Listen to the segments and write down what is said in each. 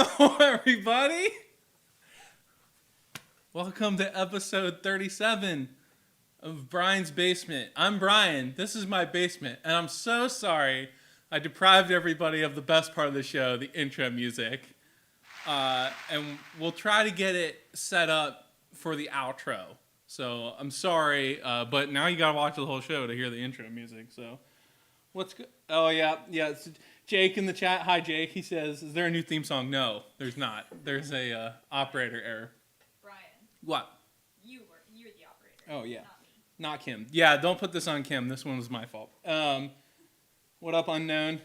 Hello, everybody. Welcome to episode 37 of Brian's Basement. I'm Brian. This is my basement, and I'm so sorry I deprived everybody of the best part of the show, the intro music. And we'll try to get it set up for the outro. So I'm sorry, but now you gotta watch the whole show to hear the intro music. So what's good? Oh yeah. It's Jake in the chat. Hi Jake. He says, "Is there a new theme song?" No, there's not. There's a operator error. Brian. What? You're the operator. Oh yeah. Not me. Not Kim. Yeah, don't put this on Kim. This one was my fault. What up, unknown?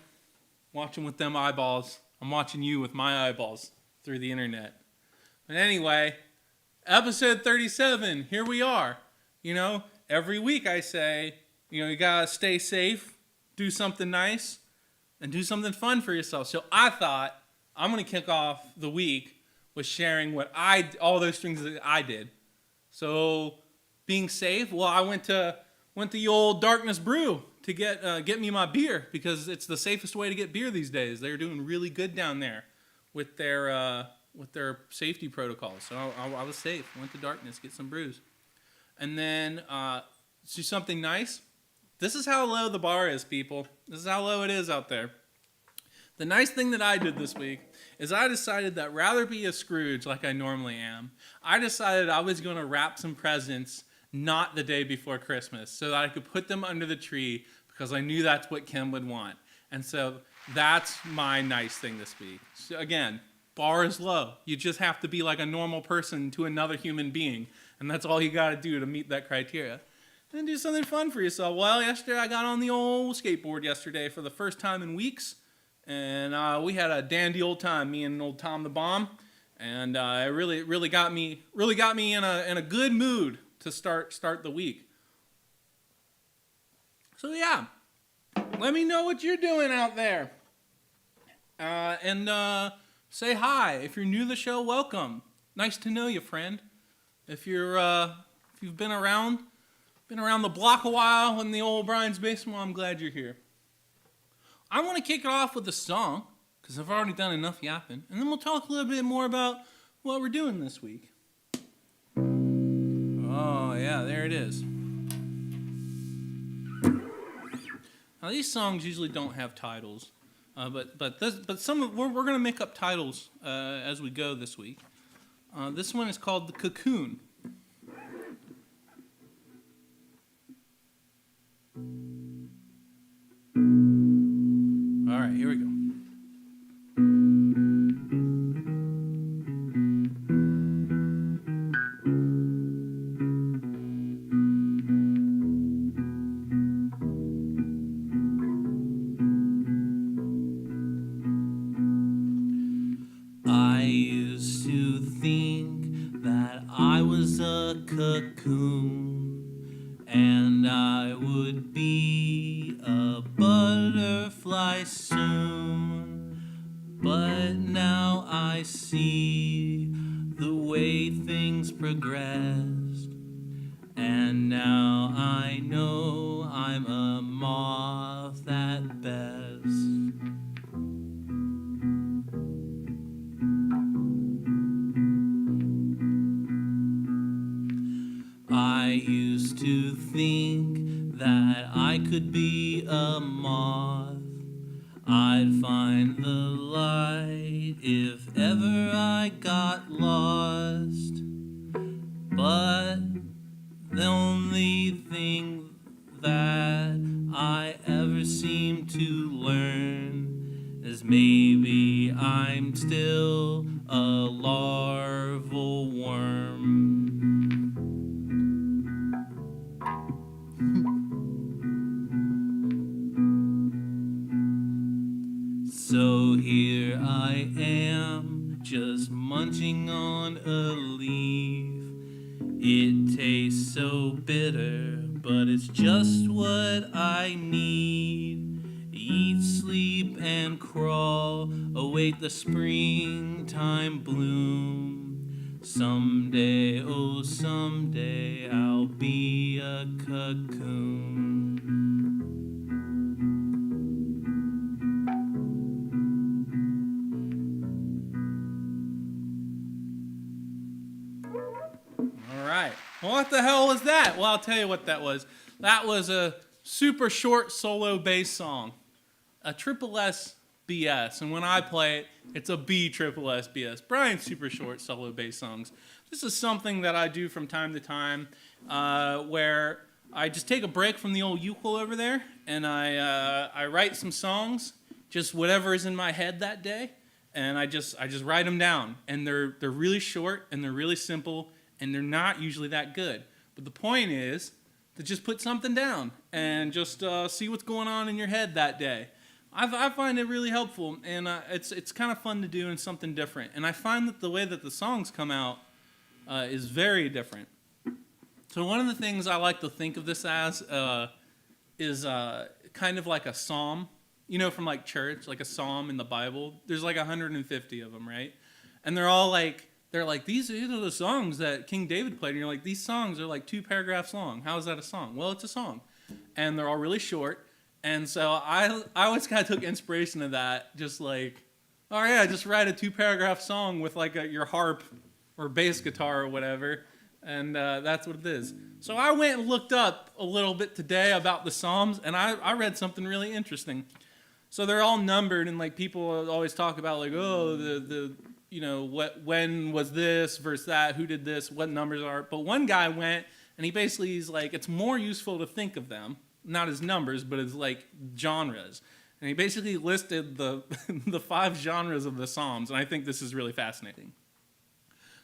Watching with them eyeballs. I'm watching you with my eyeballs through the internet. But anyway, episode 37. Here we are. You know, every week I say, you gotta stay safe, do something nice, and do something fun for yourself. So I thought I'm gonna kick off the week with sharing all those things that I did. So being safe, well, I went to the old Darkness Brew to get me my beer because it's the safest way to get beer these days. They're doing really good down there with their safety protocols. So I was safe. Went to Darkness, get some brews, and then do something nice. This is how low the bar is, people. This is how low it is out there. The nice thing that I did this week is I decided that rather be a Scrooge like I normally am, I decided I was going to wrap some presents not the day before Christmas so that I could put them under the tree because I knew that's what Kim would want. And so that's my nice thing this week. So again, bar is low. You just have to be like a normal person to another human being, and that's all you got to do to meet that criteria. And do something fun for yourself. Well, yesterday I got on the old skateboard yesterday for the first time in weeks. And we had a dandy old time, me and old Tom the Bomb, and it really got me in a good mood to start the week. So yeah, let me know what you're doing out there, and say hi. If you're new to the show, welcome. Nice to know you, friend. If you've been around the block a while in the old Brian's Basement, well, I'm glad you're here. I want to kick it off with a song, because I've already done enough yapping, and then we'll talk a little bit more about what we're doing this week. Oh, yeah, there it is. Now, these songs usually don't have titles, but some we're going to make up titles as we go this week. This one is called The Cocoon. All right, here we go. I used to think that I was a cocoon and I would be a butterfly soon, but now I see the way things progressed, and now I know I'm a moth at best. I used to think that I could be a moth. I'd find the light if ever I got lost. But the only thing that I ever seem to learn is maybe I'm still a larval worm. So here I am, just munching on a leaf. It tastes so bitter, but it's just what I need. Eat, sleep, and crawl, await the springtime bloom. Someday, oh someday, I'll be a cocoon. What the hell was that? Well, I'll tell you what that was. That was a super short solo bass song, a triple S BS. And when I play it, it's a B triple S BS. Brian's super short solo bass songs. This is something that I do from time to time where I just take a break from the old ukulele over there and I write some songs, just whatever is in my head that day. And I just write them down. And they're really short and they're really simple. And they're not usually that good. But the point is to just put something down and just see what's going on in your head that day. I find it really helpful, and it's kind of fun to do and something different. And I find that the way that the songs come out is very different. So one of the things I like to think of this as is kind of like a psalm, from like church, like a psalm in the Bible. There's like 150 of them, right? And they're all like, these are the songs that King David played. And you're like, these songs are like 2 paragraphs long. How is that a song? Well, it's a song. And they're all really short. And so I always kind of took inspiration of that. Just like, oh yeah, just write a 2-paragraph song with like your harp or bass guitar or whatever. And that's what it is. So I went and looked up a little bit today about the Psalms. And I read something really interesting. So they're all numbered. And like people always talk about like, oh, when was this versus that, who did this, what numbers are. But one guy went, and he basically is like, it's more useful to think of them, not as numbers, but as like genres. And he basically listed the 5 genres of the Psalms, and I think this is really fascinating.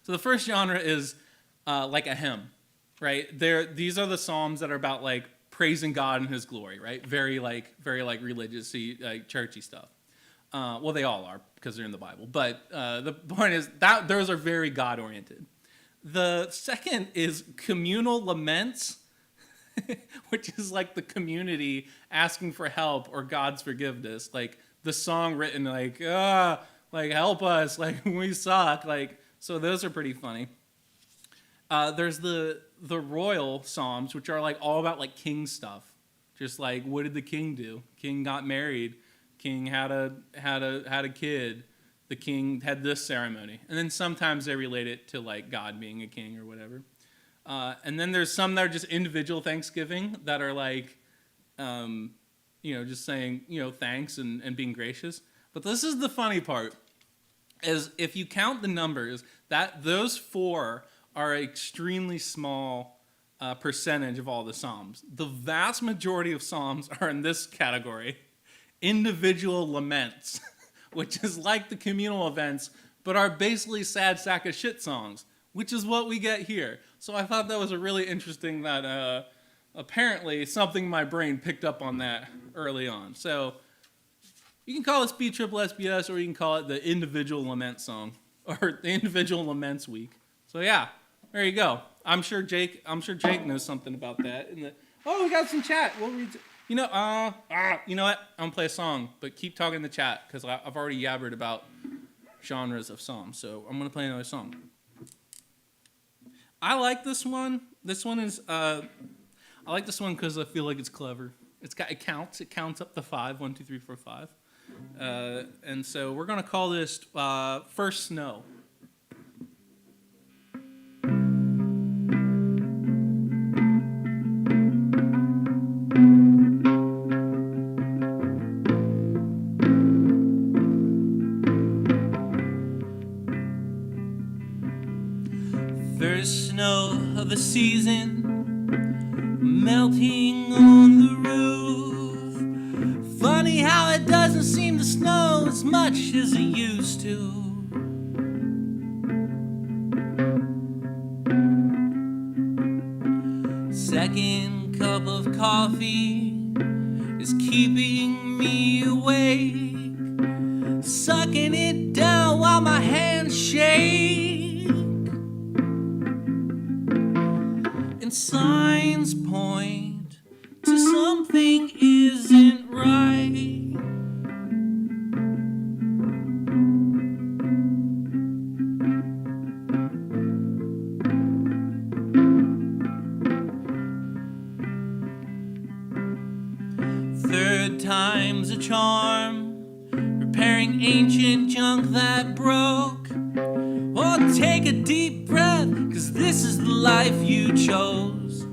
So the first genre is like a hymn, right? These are the Psalms that are about like praising God and his glory, right? Very religious-y, like churchy stuff. Well, they all are because they're in the Bible. But the point is that those are very God-oriented. The second is communal laments, which is like the community asking for help or God's forgiveness. Like the song written like help us, like we suck. Like, so those are pretty funny. There's the royal psalms, which are like all about like king stuff. Just like, what did the king do? King got married. King had a kid. The king had this ceremony. And then sometimes they relate it to like God being a king or whatever. And then there's some that are just individual thanksgiving that are like, just saying, thanks and being gracious. But this is the funny part, is if you count the numbers, that those 4 are an extremely small percentage of all the Psalms. The vast majority of Psalms are in this category. Individual laments, which is like the communal events, but are basically sad sack of shit songs, which is what we get here. So I thought that was a really interesting that apparently something in my brain picked up on that early on. So you can call it B triple SBS, or you can call it the individual lament song, or the individual laments week. So yeah, there you go. I'm sure Jake knows something about that. We got some chat. We'll read. You know what? I'm gonna play a song, but keep talking in the chat because I've already yabbered about genres of songs. So I'm gonna play another song. I like this one. This one is I like this one because I feel like it's clever. It counts. It counts up to 5. 1, 2, 3, 4, 5. And so we're gonna call this First Snow. First snow of the season, melting on the roof. Funny how it doesn't seem to snow as much as it used to. Second cup of coffee is keeping me awake, sucking it down while my hands shake. And signs point to something isn't right. Third time's a charm, repairing ancient junk that broke, or take a deep breath, 'cause this is the life you chose.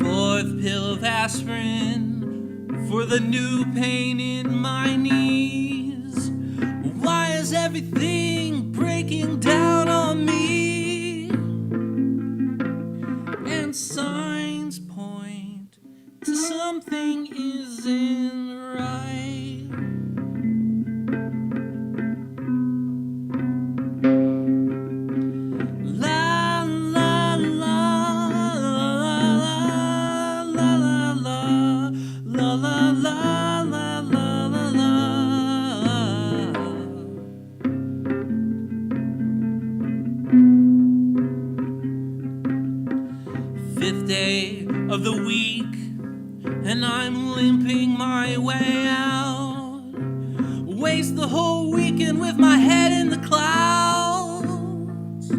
Fourth pill of aspirin for the new pain in my knees. Why is everything breaking down on me? And signs point to something isn't right. La la la la la la la la la la la la la. Fifth day of the week, and I'm limping my way out. Waste the whole weekend with my head in the clouds.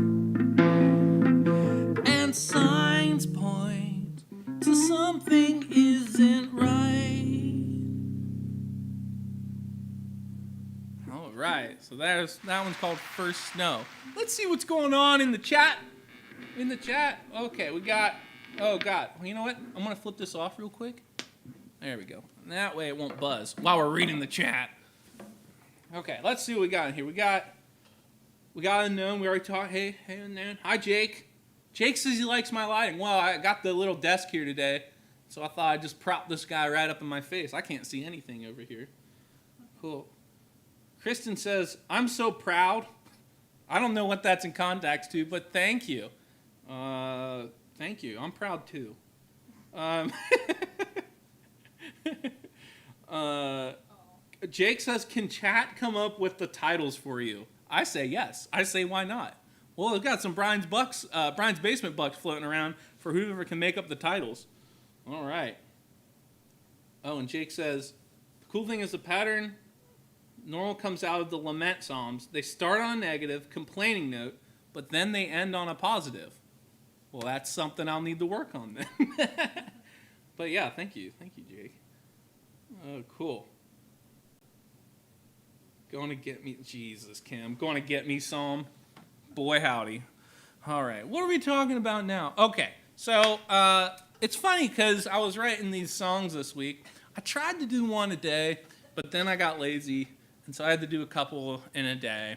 And signs point to something isn't right. All right, so that one's called First Snow. Let's see what's going on in the chat. Okay, we got, oh God, well, you know what? I'm gonna flip this off real quick. There we go. And that way it won't buzz while we're reading the chat. Okay, let's see what we got in here. We got Unknown. We already talked. Hey, Unknown. Hi, Jake. Jake says he likes my lighting. Well, I got the little desk here today, so I thought I'd just prop this guy right up in my face. I can't see anything over here. Cool. Kristen says, I'm so proud. I don't know what that's in context to, but thank you. Thank you. I'm proud too. Jake says, can chat come up with the titles for you? I say yes. I say why not? Well, we've got some Brian's Basement Bucks floating around for whoever can make up the titles. All right. Oh, and Jake says, the cool thing is the pattern normal comes out of the lament psalms. They start on a negative, complaining note, but then they end on a positive. Well, that's something I'll need to work on then. But yeah, thank you. Thank you, Jake. Oh, cool. Going to get me, Jesus, Kim. Going to get me some. Boy, howdy. All right, what are we talking about now? Okay, so it's funny because I was writing these songs this week. I tried to do one a day, but then I got lazy, and so I had to do a couple in a day.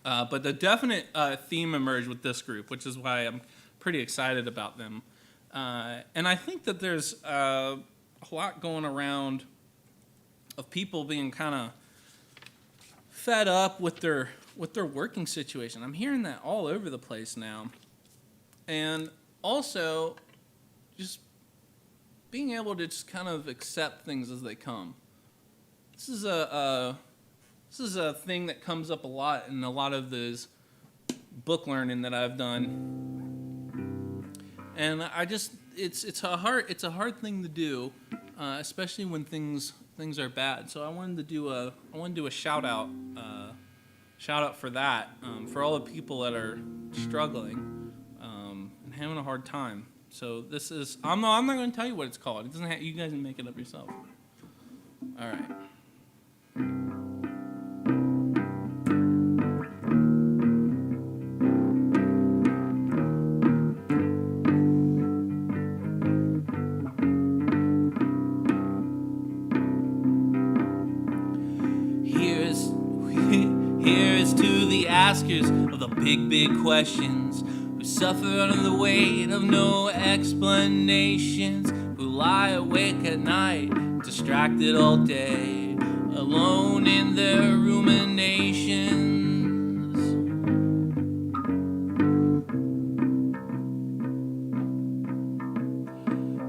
But the definite theme emerged with this group, which is why I'm pretty excited about them. And I think that there's a lot going around of people being kind of fed up with their working situation. I'm hearing that all over the place now. And also just being able to just kind of accept things as they come. This is a thing that comes up a lot in a lot of this book learning that I've done. And it's a hard thing to do, especially when things are bad. So I wanted to do a shout out for that, for all the people that are struggling and having a hard time. So this is I'm not going to tell you what it's called. It doesn't you guys can make it up yourself. All right. Here's to the askers of the big questions, who suffer under the weight of no explanations, who lie awake at night, distracted all day, alone in their ruminations.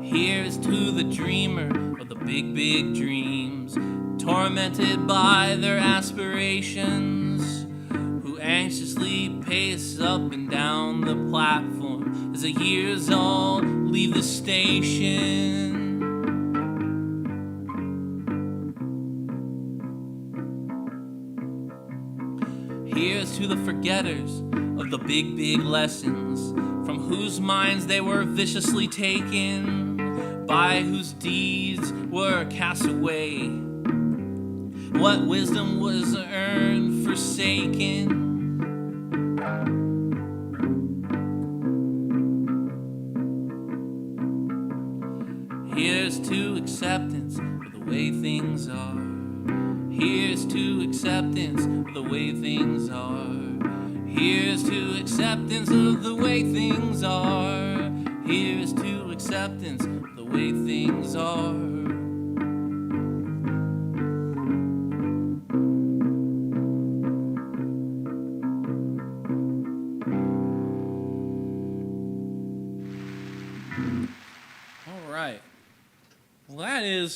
Here's to the dreamer of the big dreams, tormented by their aspirations, who anxiously pace up and down the platform as the years all leave the station. Here's to the forgetters of the big lessons, from whose minds they were viciously taken, by whose deeds were cast away. what wisdom was earned, forsaken. Here's to acceptance of the way things are. Here's to acceptance of the way things are. Here's to acceptance of the way things are. Here's to acceptance of the way things are. All right. Well,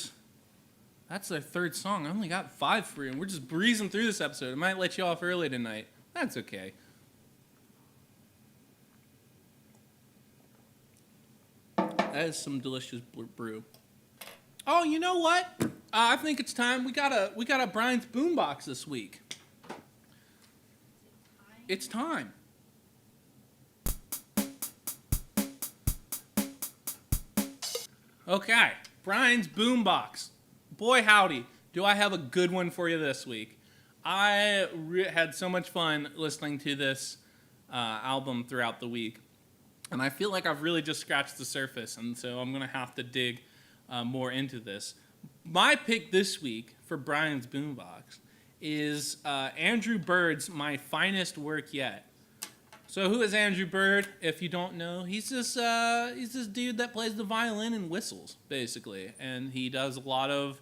that's their third song. I only got 5 for you, and we're just breezing through this episode. I might let you off early tonight. That's okay. That is some delicious brew. Oh, you know what? I think it's time. We got a Brian's Boombox this week. It's time. Okay, Brian's Boombox. Boy, howdy, do I have a good one for you this week. I had so much fun listening to this album throughout the week, and I feel like I've really just scratched the surface, and so I'm going to have to dig more into this. My pick this week for Brian's Boombox is Andrew Bird's My Finest Work Yet. So who is Andrew Bird? If you don't know, he's this dude that plays the violin and whistles, basically, and he does a lot of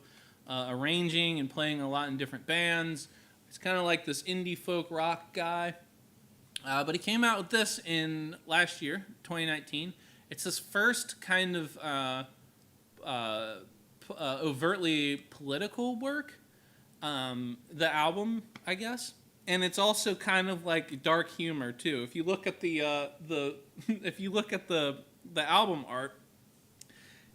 arranging and playing a lot in different bands. He's kind of like this indie folk rock guy, but he came out with this in last year, 2019. It's his first kind of overtly political work, the album, I guess. And it's also kind of like dark humor too. If you look at the if you look at the album art,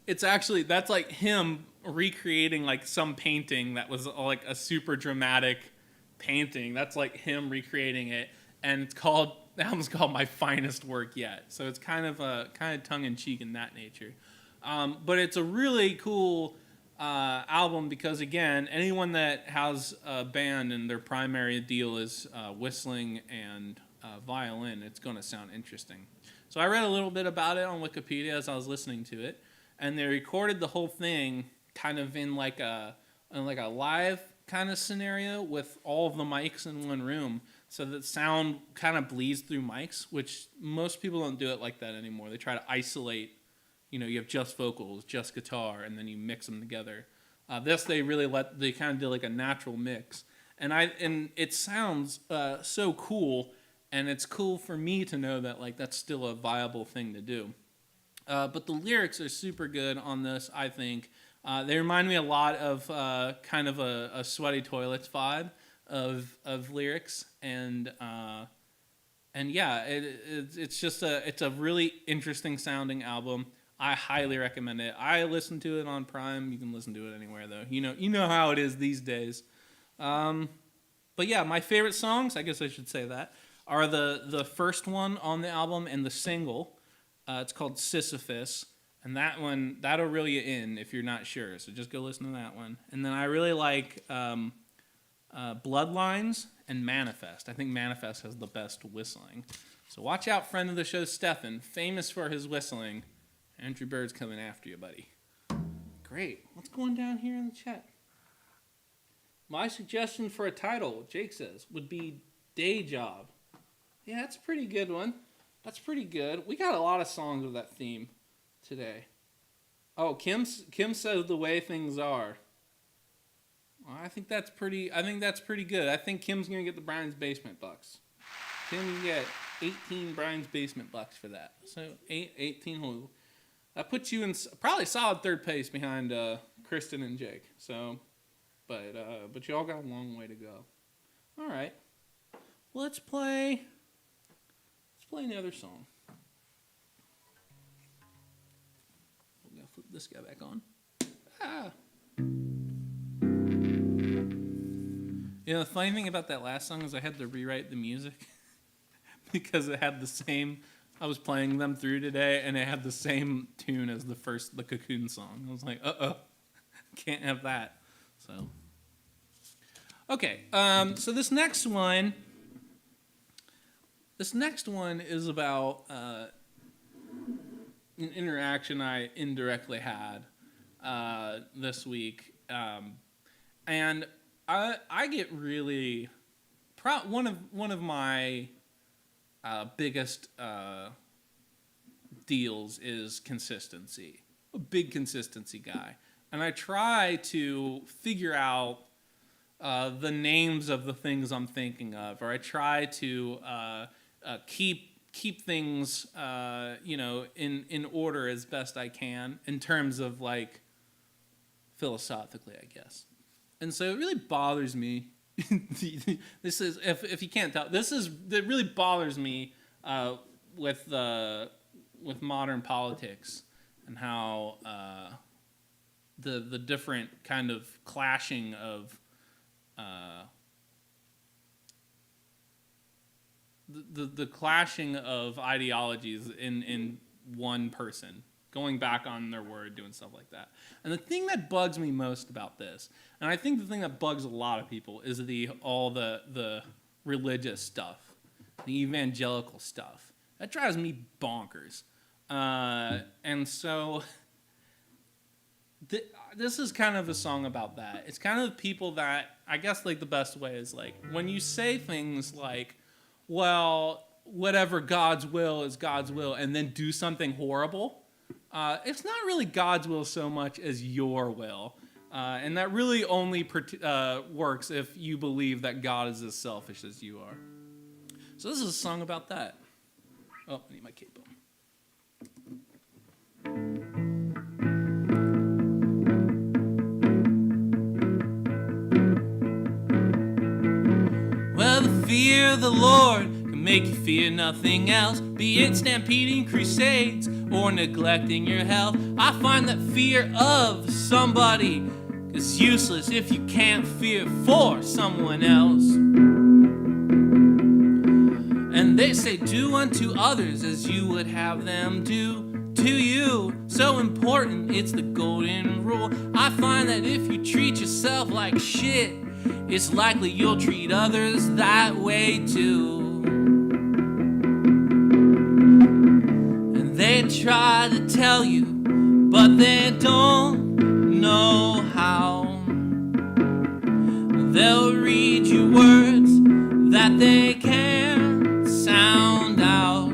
it's actually, that's like him recreating like some painting that was like a super dramatic painting. That's like him recreating it, and the album's called My Finest Work Yet. So it's kind of tongue in cheek in that nature, but it's a really cool album because, again, anyone that has a band and their primary deal is whistling and violin, it's going to sound interesting. So I read a little bit about it on Wikipedia as I was listening to it, and they recorded the whole thing kind of in like a live kind of scenario with all of the mics in one room, so that sound kind of bleeds through mics, which most people don't do it like that anymore. They try to isolate. You have just vocals, just guitar, and then you mix them together. This they kind of did like a natural mix, and it sounds so cool, and it's cool for me to know that like that's still a viable thing to do. But the lyrics are super good on this, I think. They remind me a lot of kind of a Sweaty Toilets vibe of lyrics, and yeah, it's a really interesting sounding album. I highly recommend it. I listened to it on Prime. You can listen to it anywhere, though. You know how it is these days. But yeah, my favorite songs, I guess I should say that, are the first one on the album and the single. It's called Sisyphus, and that one, that'll reel you in if you're not sure. So just go listen to that one. And then I really like Bloodlines and Manifest. I think Manifest has the best whistling. So watch out, friend of the show, Stefan, famous for his whistling. Andrew Bird's coming after you, buddy. Great. What's going down here in the chat? My suggestion for a title, Jake says, would be Day Job. Yeah, that's a pretty good one. That's pretty good. We got a lot of songs with that theme today. Oh, Kim says The Way Things Are. Well, I think that's pretty good. I think Kim's going to get the Brian's Basement bucks. Kim, you get 18 Brian's Basement bucks for that. So 18 whole. That puts you in probably solid third place behind Kristen and Jake. So, but y'all got a long way to go. All right, let's play another song. We're gonna flip this guy back on. The funny thing about that last song is I had to rewrite the music because it had the same. I was playing them through today, and it had the same tune as the Cocoon song. I was like, can't have that. So, Okay, so this next one is about an interaction I indirectly had this week, and I get really one of my biggest deals is consistency. I'm a big consistency guy, and I try to figure out the names of the things I'm thinking of, or I try to keep things in order as best I can in terms of like philosophically, I guess. And so it really bothers me. This is if you can't tell, it really bothers me with modern politics and how the different kind of clashing of the clashing of ideologies in one person, going back on their word, doing stuff like that. And the thing that bugs me most about this, and I think the thing that bugs a lot of people, is all the religious stuff, the evangelical stuff. That drives me bonkers. And so this is kind of a song about that. It's kind of people that, I guess like the best way is like, when you say things like, well, whatever God's will is God's will, and then do something horrible, it's not really God's will so much as your will. And that really only works if you believe that God is as selfish as you are. So this is a song about that. Oh, I need my cape on. Well, the fear of the Lord can make you fear nothing else, be it stampeding crusades or neglecting your health. I find that fear of somebody is useless if you can't fear for someone else. And they say, do unto others as you would have them do to you. So important, it's the golden rule. I find that if you treat yourself like shit, it's likely you'll treat others that way too. And they try to tell you, but they don't know how. They'll read you words that they can't sound out,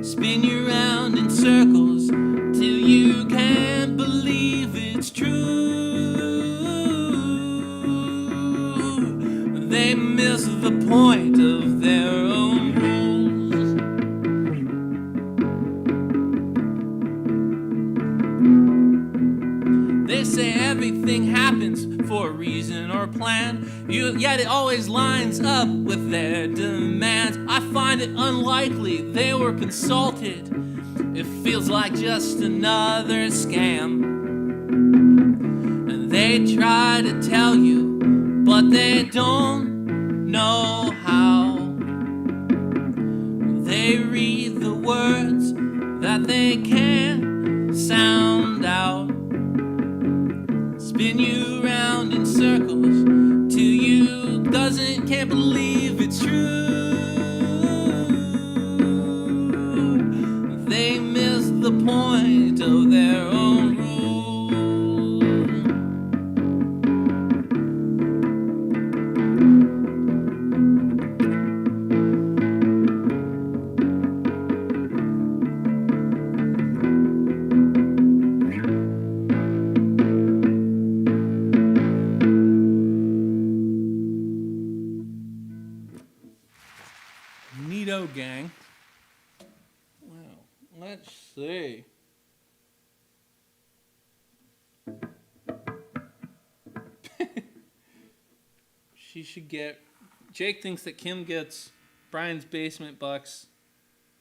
spin you around in circles till you can't believe it's true. They miss the point of their own rules. They say everything happens for a reason or plan, yet it always lines up with their demands. I find it unlikely they were consulted. It feels like just another scam. And they try to tell you, but they don't know how. They read the words that they can't sound out, spin you around in circles till you can't believe it's true. They miss the point of their own rule. Neato gang. Wow. Let's see. She should get... Jake thinks that Kim gets Brian's Basement bucks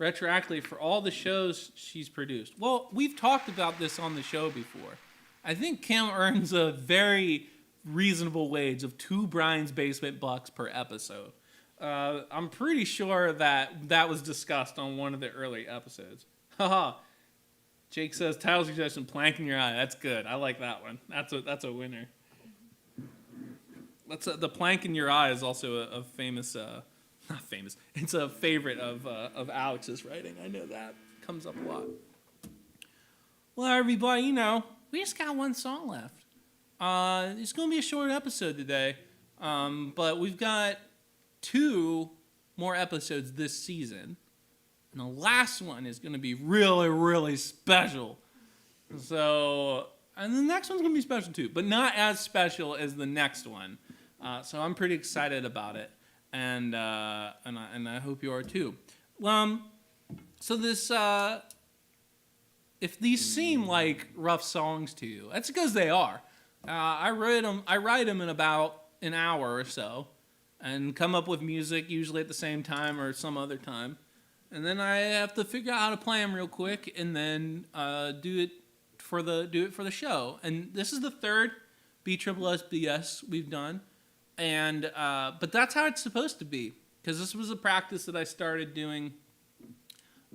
retroactively for all the shows she's produced. Well, we've talked about this on the show before. I think Kim earns a very reasonable wage of 2 Brian's Basement bucks per episode. I'm pretty sure that was discussed on one of the early episodes. Haha. Jake says, title suggestion, plank in your eye. That's good. I like that one. That's a winner. That's the plank in your eye is also a famous, not famous. It's a favorite of Alex's writing. I know that comes up a lot. Well, everybody, we just got one song left. It's gonna be a short episode today, but we've got 2 more episodes this season, and the last one is gonna be really, really special. So, and the next one's gonna be special too, but not as special as the next one. So I'm pretty excited about it, and I hope you are too. So this, if these seem like rough songs to you, that's because they are. I write them in about an hour or so, and come up with music usually at the same time or some other time, and then I have to figure out how to play them real quick, and then do it for the show. And this is the 3rd BSSSBS we've done, and but that's how it's supposed to be, because this was a practice that I started doing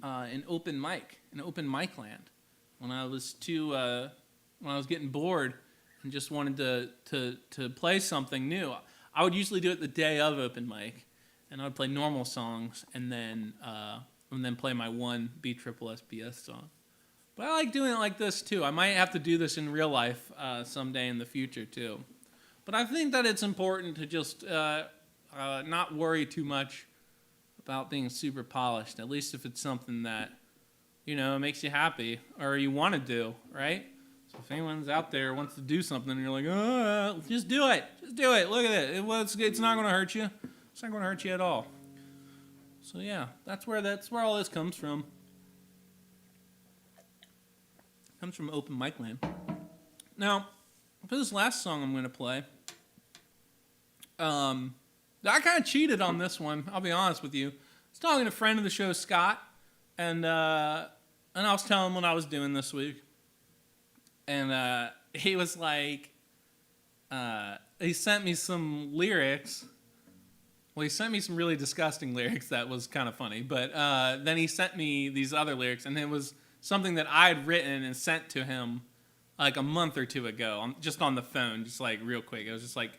in open mic land when I was getting bored and just wanted to play something new. I would usually do it the day of open mic, and I would play normal songs and then play my one BSSSBS song. But I like doing it like this too. I might have to do this in real life someday in the future too. But I think that it's important to just not worry too much about being super polished, at least if it's something that, makes you happy or you want to do, right? So if anyone's out there wants to do something and you're like, just do it. Just do it. Look at it. It's not going to hurt you. It's not going to hurt you at all. So yeah, that's where all this comes from. It comes from open mic land. Now, for this last song I'm going to play, I kind of cheated on this one, I'll be honest with you. I was talking to a friend of the show, Scott, and I was telling him what I was doing this week. And he was like, he sent me some lyrics. Well, he sent me some really disgusting lyrics that was kind of funny. But then he sent me these other lyrics, and it was something that I had written and sent to him like a month or 2 ago, just on the phone, just like real quick. It was just like,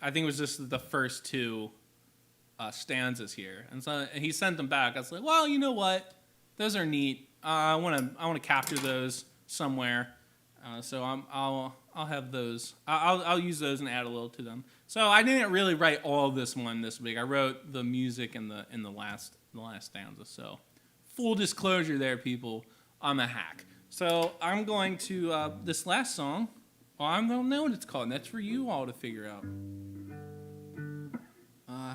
I think it was just the first 2 stanzas here. And so he sent them back. I was like, well, you know what? Those are neat. I want to capture those somewhere. So I'll have those. I'll use those and add a little to them. So I didn't really write all this one this week. I wrote the music in the last stanza. So full disclosure there, people. I'm a hack. So I'm going to this last song. Well, I don't know what it's called. And that's for you all to figure out.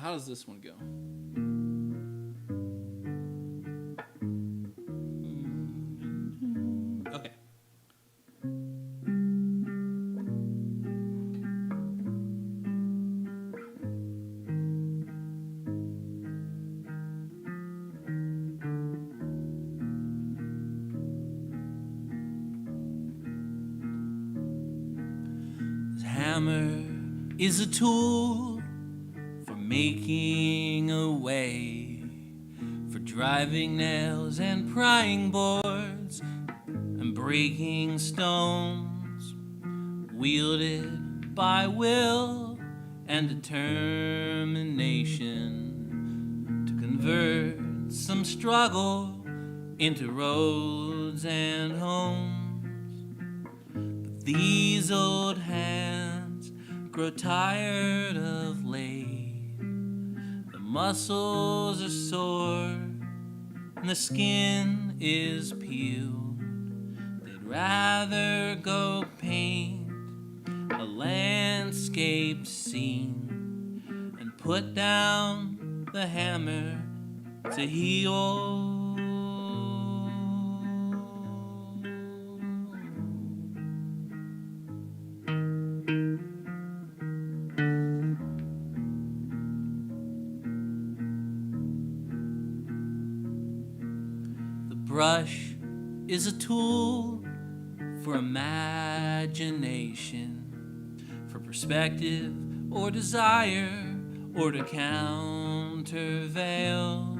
How does this one go? Okay. This hammer is a tool for making a way, for driving nails and prying boards and breaking stones, wielded by will and determination to convert some struggle into roads and homes. But these old hands grow tired of late. The muscles are sore and the skin is peeled. They'd rather go paint a landscape scene and put down the hammer to heal. Brush is a tool for imagination, for perspective or desire, or to countervail.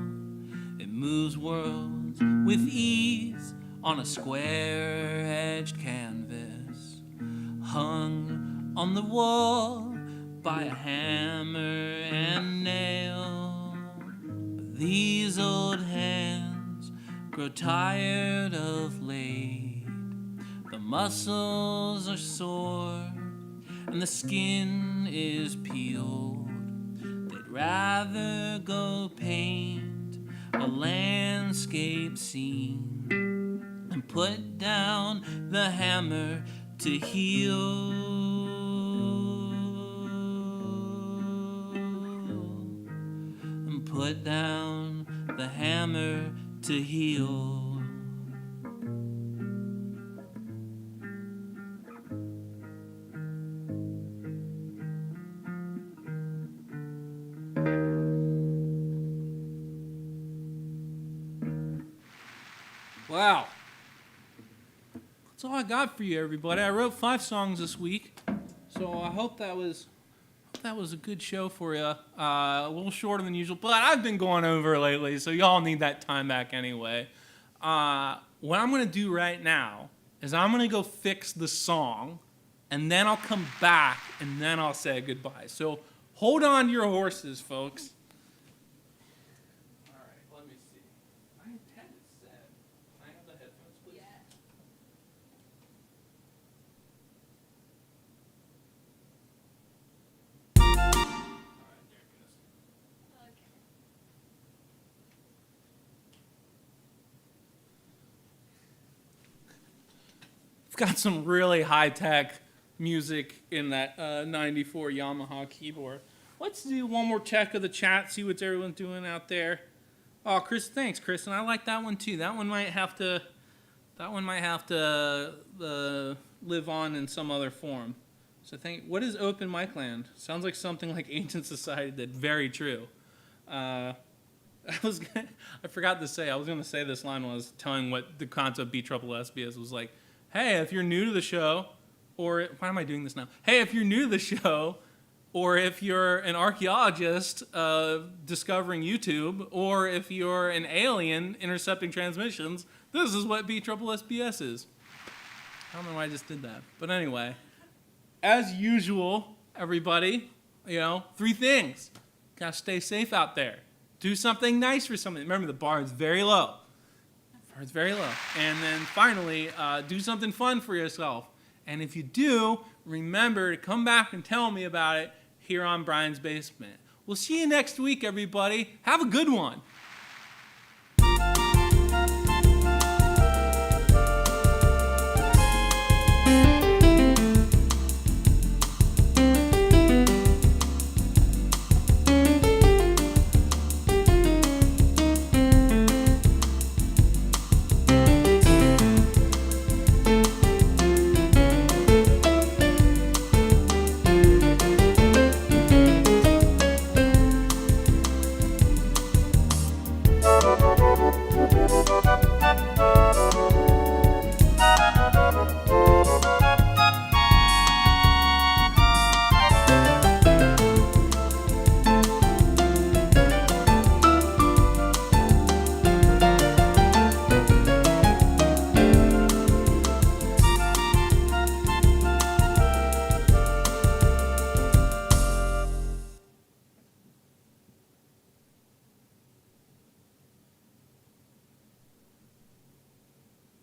It moves worlds with ease on a square-edged canvas, hung on the wall by a hammer and nail. But these old hands grow tired of late. The muscles are sore and the skin is peeled. They'd rather go paint a landscape scene and put down the hammer to heal. And put down the hammer to heal. Wow. That's all I got for you, everybody. I wrote 5 songs this week, so I hope that was a good show for you. A little shorter than usual, but I've been going over lately, so y'all need that time back anyway. What I'm going to do right now is I'm going to go fix the song, and then I'll come back, and then I'll say goodbye. So hold on to your horses, folks. All right, let me see. My intent is set. Can I have the headphones, please? Yeah. All right, there it goes. Okay. I've got some really high-tech music in that 94 Yamaha keyboard. Let's do one more check of the chat, see what everyone's doing out there. Oh, Chris, thanks, Chris, and I like that one too. That one might have to live on in some other form. So what is Open Mic Land? Sounds like something like Ancient Society did. Very true. I forgot to say, I was going to say this line when I was telling what the concept BSSSBS was like. Hey, if you're new to the show, or why am I doing this now? Hey, if you're new to the show, or if you're an archaeologist discovering YouTube, or if you're an alien intercepting transmissions, this is what BSSSBS is. I don't know why I just did that. But anyway, as usual, everybody, 3 things. Gotta stay safe out there. Do something nice for somebody. Remember, the bar is very low. It's very low. And then finally, do something fun for yourself. And if you do, remember to come back and tell me about it here on Brian's Basement. We'll see you next week, everybody. Have a good one.